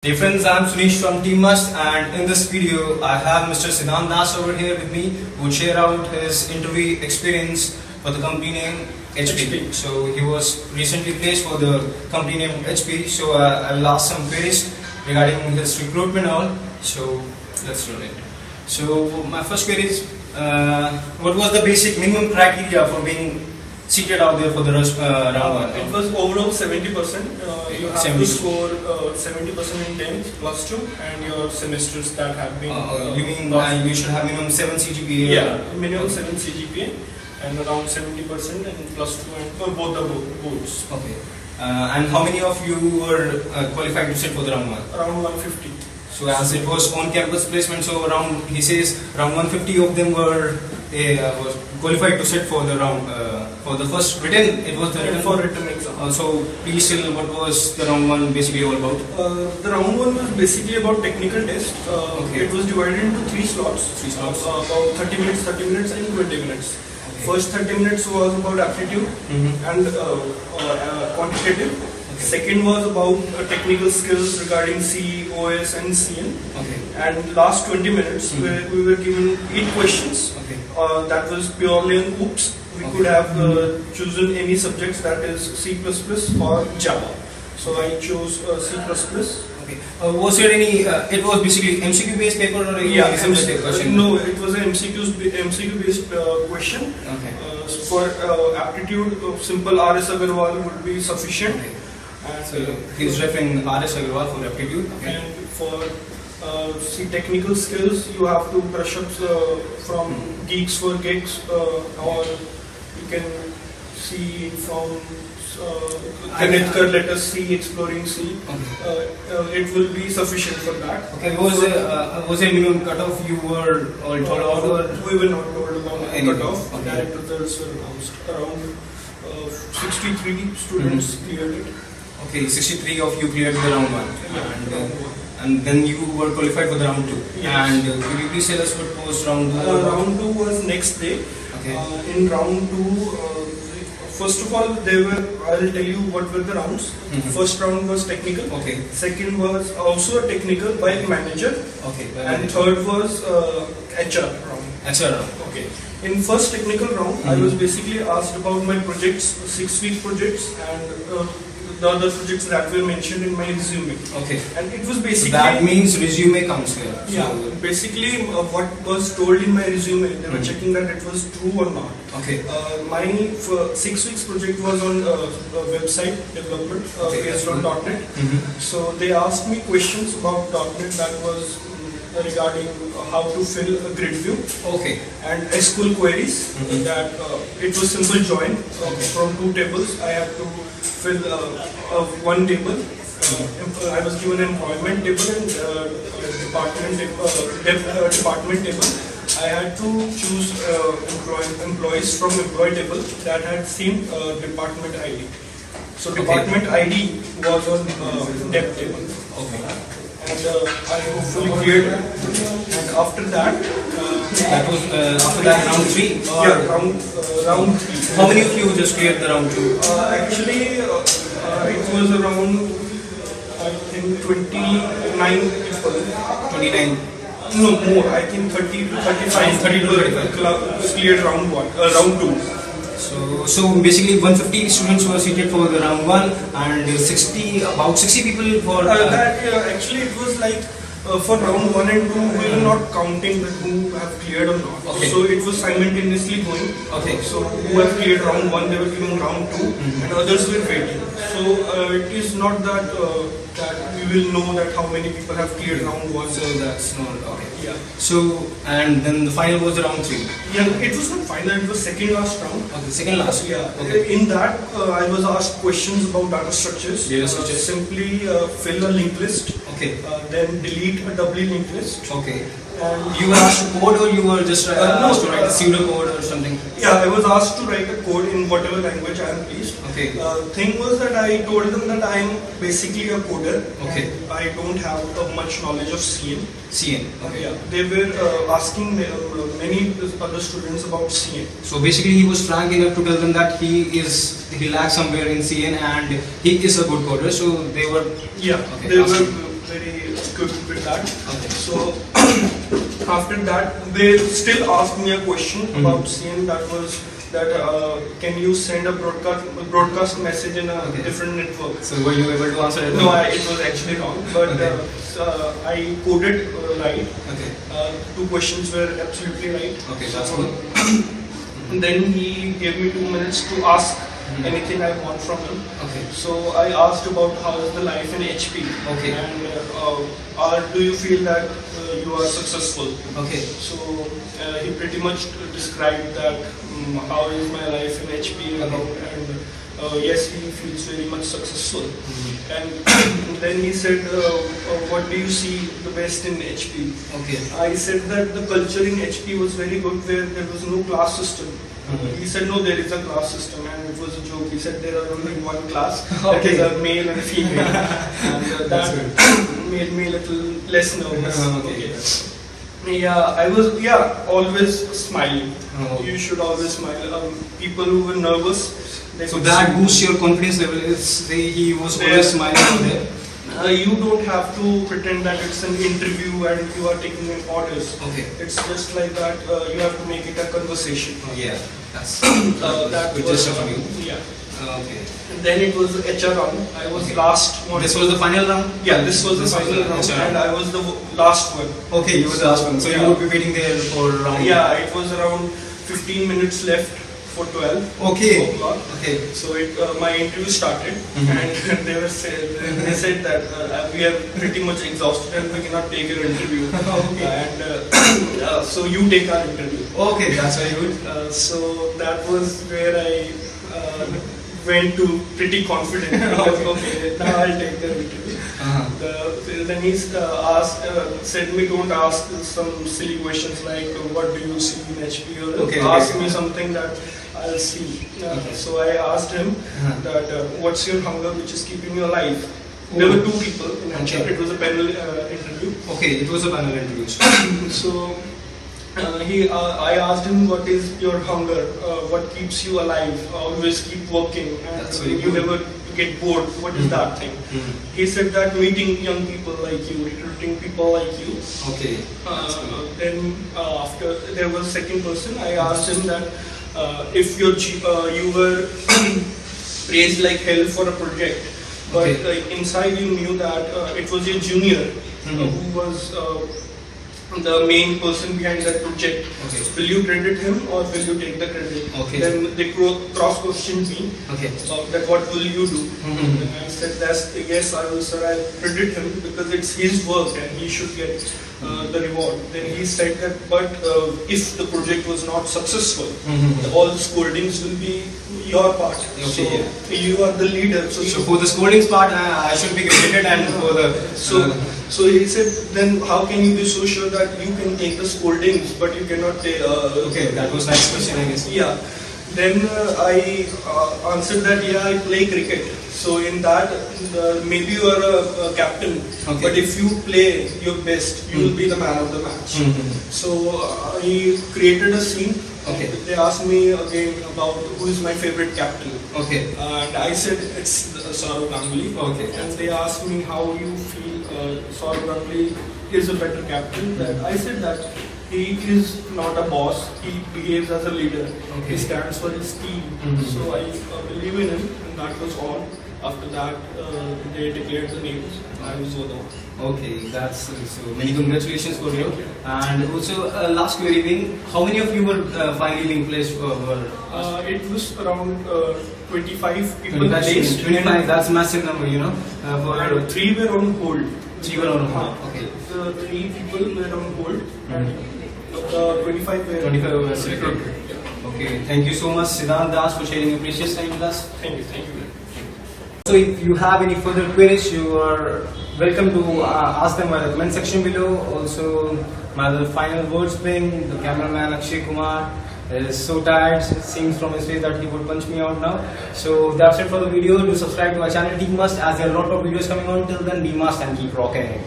Dear friends, I am Sunish from Team MAST, and in this video I have Mr. Sidhant over here with me who would share out his interview experience for the company name HP. So he was recently placed for the company name HP, so I will ask some queries regarding his recruitment and all. So let's roll it. So my first query is, what was the basic minimum criteria for being seated out there for the round one? It was overall 70%. You have 70. to score 70% in 10th plus 2 and your semesters that have been. You mean you should have minimum 7 CGPA? Yeah, minimum 7 CGPA and around 70% and plus 2 and for both the boards. Okay. And how many of you were qualified to sit for the round one? Around 150. So as it was on campus placement, so around, he says around 150 of them were was qualified to sit for the round for the first written. It was the written for written exam. So please tell what was the round one basically all about? The round one was basically about technical test. Okay. It was divided into 3 slots. 3 slots. About 30 minutes, and 20 minutes. Okay. First 30 minutes was about aptitude and quantitative. Okay. Second was about technical skills regarding C, OS and CN. Okay. And last 20 minutes we were given 8 questions. Okay. That was purely on OOPS. We could have chosen any subjects, that is C++ or Java. So I chose C++. Okay. Was there any, it was basically MCQ based paper or MCQ question? No, it was an MCQ based question. Okay. For aptitude, simple RS Agarwal would be sufficient. Okay. And so he's referring RS Agarwal for aptitude. Okay. And for technical skills, you have to brush up from Geeks for Gigs, or you can see from let us see exploring C. Okay. It will be sufficient for that. Okay. Was there minimum cutoff you were all told about, or we were not told about any cutoff? Okay. Direct results were announced. Around 63 students cleared it. Okay, 63 of you cleared the round one. Yeah. And then you were qualified for the round 2. Yes. And could you please tell us what was round 2? Round 2 was next day. Okay. In round 2, first of all, I will tell you what were the rounds. First round was technical. Okay. Second was also a technical by manager. Okay. And third was HR round. HR round. Okay. In first technical round, I was basically asked about my projects, 6-week projects, and the other projects that were mentioned in my resume. Okay. And it was basically... So that means resume comes here. Yeah. So basically, what was told in my resume, they were checking that it was true or not. Okay. My 6 weeks project was on website development based on .NET. So they asked me questions about .NET that was regarding how to fill a grid view. Okay. And SQL queries that it was simple join from 2 tables. I had to fill one table. I was given an employment table and department table. I had to choose employees from employee table that had same department ID. So department ID was on dev table. Okay. And I hopefully cleared it. And after that, that was after that round 3? Yeah, round 3. How many of you just cleared the round 2? Actually, it was around, I think 29 people. 29? No, more. I think 30 to 35. 30 to 35. Cleared round 1, round 2. So basically 150 students were seated for the round 1 and about 60 people for... actually it was like for round 1 and 2 we were not counting who have cleared or not. Okay. So it was simultaneously going. Okay. So who have cleared round 1 they were giving round 2 and others were waiting. So it is not that that we will know that how many people have cleared round 1. So that's not... Okay. Yeah. So, and then the final was round 3? Yeah, it was not final, it was second last round. Okay, second last? Yeah. Okay. In that, I was asked questions about data structures. Data structures. Simply fill a linked list. Okay. Then delete a doubly linked list. Okay. And you were asked to code, or you were just asked to write a pseudo code or something? Yeah, I was asked to write a code in whatever language I am pleased. Okay. Thing was that I told them that I am basically a coder. Okay. I don't have much knowledge of CN. CN. Okay. Yeah. They were asking many other students about CN. So basically, he was frank enough to tell them that he lacks somewhere in CN and he is a good coder. So they were. Yeah. Okay. They were very good with that. Okay. So after that, they still asked me a question about same, that was that can you send a broadcast message in a different network? So were you able to answer it? No, it was actually wrong, but I coded right. Okay. Two questions were absolutely right. Okay, that's good. Then he gave me 2 minutes to ask anything I want from him. Okay. So I asked about how is the life in HP. Okay. And do you feel that you are successful? Okay. So he pretty much described that how is my life in HP and yes, he feels very much successful. And then he said, what do you see the best in HP? Okay. I said that the culture in HP was very good, where there was no class system. He said, no, there is a class system, and it was a joke. He said there are only one class, that is a male and female. And that made me a little less nervous. Okay. Yeah, I was always smiling. Oh. You should always smile. People who were nervous, so that boosts your confidence level. He was always smiling out there. You don't have to pretend that it's an interview and you are taking in orders. Okay. It's just like that. You have to make it a conversation. Yeah, that's that good was, gesture from you. Yeah. Okay. And then it was the HR round. I was last one. This was the final round? Yeah, this was the final round, and I was the last one. Okay, you were the last one. So you would be waiting there for around? Yeah, it was around 15 minutes left for 12. Okay. Okay. So my interview started, and they said that we are pretty much exhausted and we cannot take your interview. Okay. And so you take our interview. Okay, that's very good. So that was where I went to pretty confident. Okay, now I'll take the interview. Then he said me, don't ask some silly questions like what do you see in HP, or ask me something that I'll see. So I asked him that what's your hunger which is keeping you alive? There were two people in it was a panel interview. Okay, it was a panel interview. So I asked him, what is your hunger? What keeps you alive? Always keep working, and you never get bored. What is that thing? He said that meeting young people like you, recruiting people like you. Okay. Then after there was a second person, I asked him that if you were praised like hell for a project, but inside you knew that it was your junior who was the main person behind that project. Will you credit him or will you take the credit? Then they cross-questioned me about that, what will you do? And I said, yes, I will, sir, I credit him because it's his work and he should get the reward. Then he said that, but if the project was not successful, all the scoldings will be your part. So you are the leader. So for the scoldings part, I should be credited, and for the... So he said, then how can you be so sure that you can take the scoldings, but you cannot take... okay, that was nice question, I guess. Yeah. Then I answered that, I play cricket. So in that, maybe you are a captain, but if you play your best, you will be the man of the match. So he created a scene. They asked me again about who is my favorite captain. And I said it's Saurav Ganguly. And they asked me how you feel Saurav Ganguly is a better captain. I said that he is not a boss, he behaves as a leader. He stands for his team. So I believe in him, and that was all. After that, they declared the names. I was one of. Okay, that's so many congratulations for you. And also, last query being, how many of you were finally being placed? It was around 25 people 25, that's massive number, you know. For 3 were on hold. 3 were on hold. Okay. The 3 people were on hold, and 25 were selected. Okay, thank you so much, Sidhant Das, for sharing your precious time with us. Thank you. So if you have any further queries, you are welcome to ask them in the comment section below. Also, my final words being, the cameraman Akshay Kumar is so tired, it seems from his face that he would punch me out now. So that's it for the video. Do subscribe to our channel Team MAST, as there are a lot of videos coming on. Till then, be MAST and keep rocking.